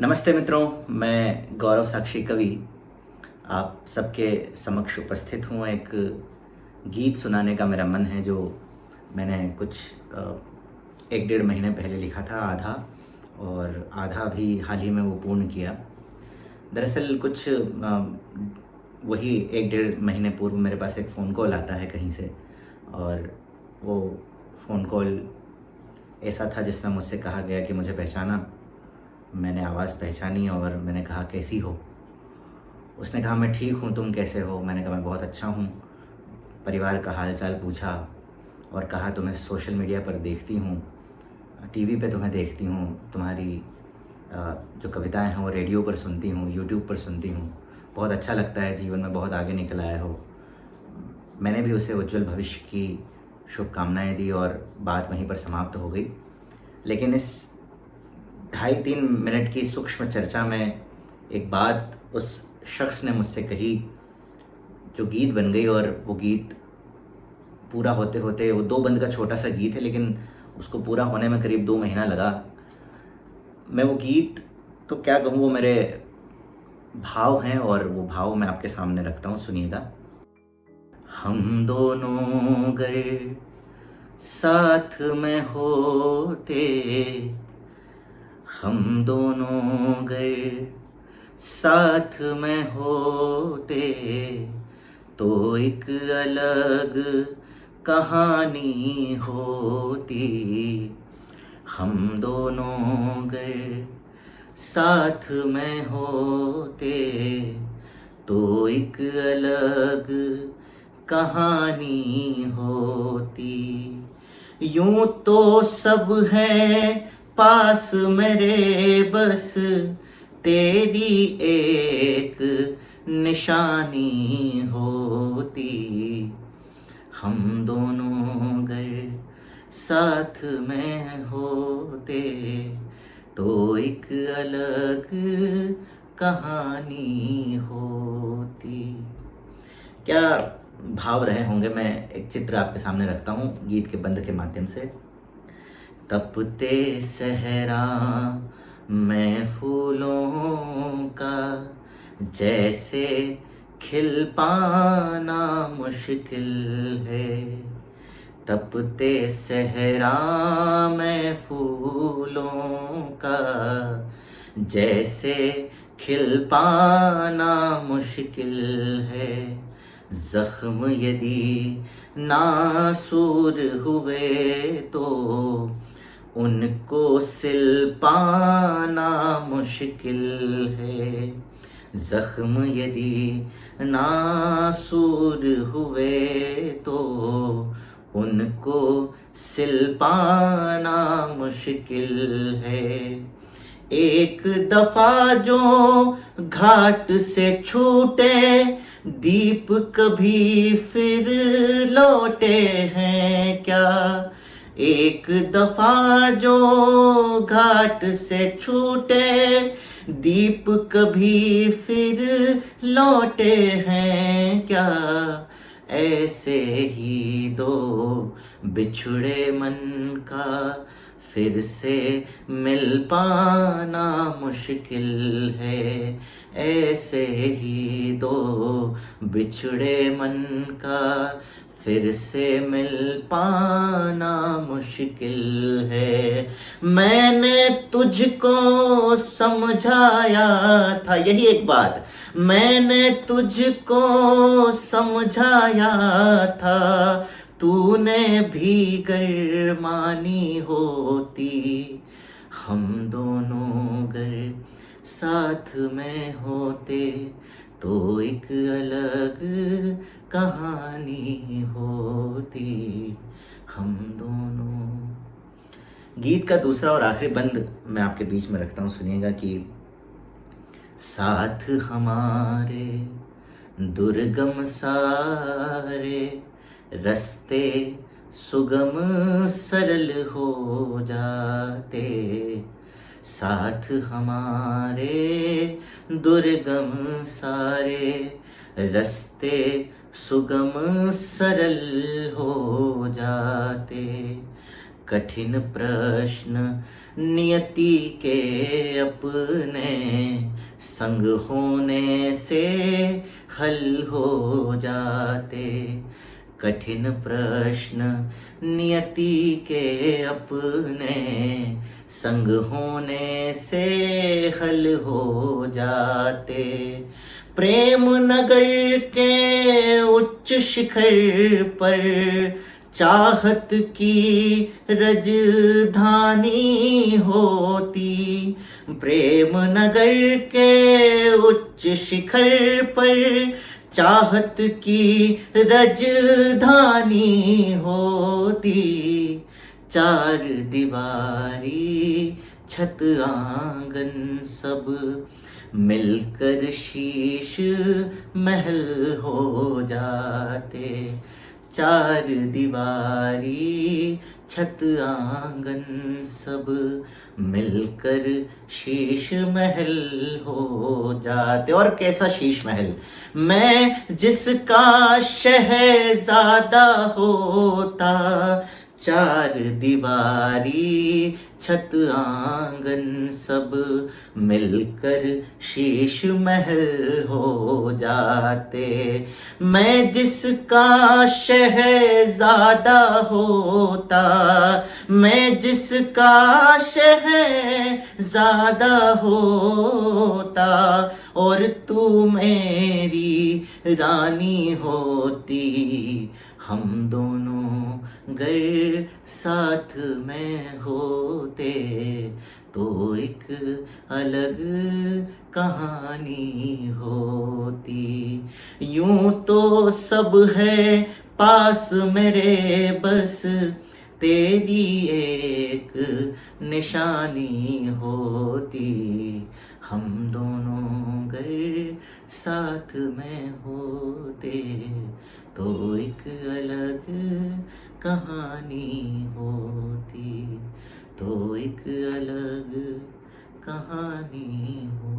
नमस्ते मित्रों, मैं गौरव साक्षी कवि आप सबके समक्ष उपस्थित हूँ। एक गीत सुनाने का मेरा मन है जो मैंने कुछ 1 डेढ़ महीने पहले लिखा था आधा, और आधा अभी हाल ही में वो पूर्ण किया। दरअसल कुछ वही 1 डेढ़ महीने पूर्व मेरे पास एक फ़ोन कॉल आता है कहीं से, और वो फ़ोन कॉल ऐसा था जिसमें मुझसे कहा गया कि मुझे पहचाना। मैंने आवाज़ पहचानी और मैंने कहा, कैसी हो? उसने कहा, मैं ठीक हूँ, तुम कैसे हो? मैंने कहा, मैं बहुत अच्छा हूँ। परिवार का हाल-चाल पूछा और कहा, तुम्हें सोशल मीडिया पर देखती हूँ, टीवी पे तुम्हें देखती हूँ, तुम्हारी जो कविताएँ हैं वो रेडियो पर सुनती हूँ, यूट्यूब पर सुनती हूँ। बहुत अच्छा लगता है, जीवन में बहुत आगे निकल आए हो। मैंने भी उसे उज्ज्वल भविष्य की शुभकामनाएँ दी और बात वहीं पर समाप्त हो गई। लेकिन इस 2.5-3 मिनट की सूक्ष्म चर्चा में एक बात उस शख्स ने मुझसे कही जो गीत बन गई, और वो गीत पूरा होते-होते, वो 2 बंद का छोटा-सा गीत है लेकिन उसको पूरा होने में करीब 2 महीना लगा। मैं वो गीत तो क्या कहूँ, वो मेरे भाव हैं और वो भाव मैं आपके सामने रखता हूँ, सुनिएगा। हम दोनों अगर साथ में होते, हम दोनों अगर साथ में होते, तो एक अलग कहानी होती। हम दोनों अगर साथ में होते, तो एक अलग कहानी होती। यूं तो सब है पास मेरे, बस तेरी एक निशानी होती। हम दोनों अगर साथ में होते, तो एक अलग कहानी होती। क्या भाव रहे होंगे। मैं एक चित्र आपके सामने रखता हूँ गीत के बंद के माध्यम से। तपते सहरा मैं फूलों का, जैसे खिल पाना मुश्किल है। तपते सहरा मैं फूलों का, जैसे खिल पाना मुश्किल है। जख्म यदि नासूर हुए, तो उनको सिल पाना मुश्किल है। जख्म यदि नासूर हुए, तो उनको सिल पाना मुश्किल है। एक दफा जो घाट से छूटे, दीप कभी फिर लौटे हैं क्या? एक दफा जो घाट से छूटे, दीप कभी फिर लौटे हैं क्या? ऐसे ही दो बिछड़े मन का फिर से मिल पाना मुश्किल है। ऐसे ही दो बिछड़े मन का फिर से मिल पाना मुश्किल है। मैंने तुझको समझाया था, यही एक बात, मैंने तुझको समझाया था, तूने भी गर मानी होती। हम दोनों अगर साथ में होते, तो एक अलग कहानी होती। हम दोनों। गीत का दूसरा और आखिरी बंद मैं आपके बीच में रखता हूँ, सुनिएगा कि साथ हमारे दुर्गम सारे रास्ते सुगम सरल हो जाते। साथ हमारे दुर्गम सारे रास्ते सुगम सरल हो जाते। कठिन प्रश्न नियति के अपने संग होने से हल हो जाते। कठिन प्रश्न नियति के अपने संग होने से हल हो जाते। प्रेम नगर के उच्च शिखर पर चाहत की राजधानी होती। प्रेम नगर के उच्च शिखर पर चाहत की राजधानी होती। चार दीवारी छत आंगन सब मिलकर शीश महल हो जाते। चार दीवारी छत आंगन सब मिलकर शीश महल हो जाते। और कैसा शीश महल, मैं जिसका शहजादा होता। चार दीवारी छत आंगन सब मिलकर शीश महल हो जाते। मैं जिसका शहजादा होता, मैं जिसका शहजादा होता, और तू मेरी रानी होती। हम दोनों घर साथ में होते तो एक अलग कहानी होती। यूं तो सब है पास मेरे, बस तेरी एक निशानी होती। हम दोनों घर साथ में होते तो एक अलग कहानी होती। तो एक अलग कहानी हो।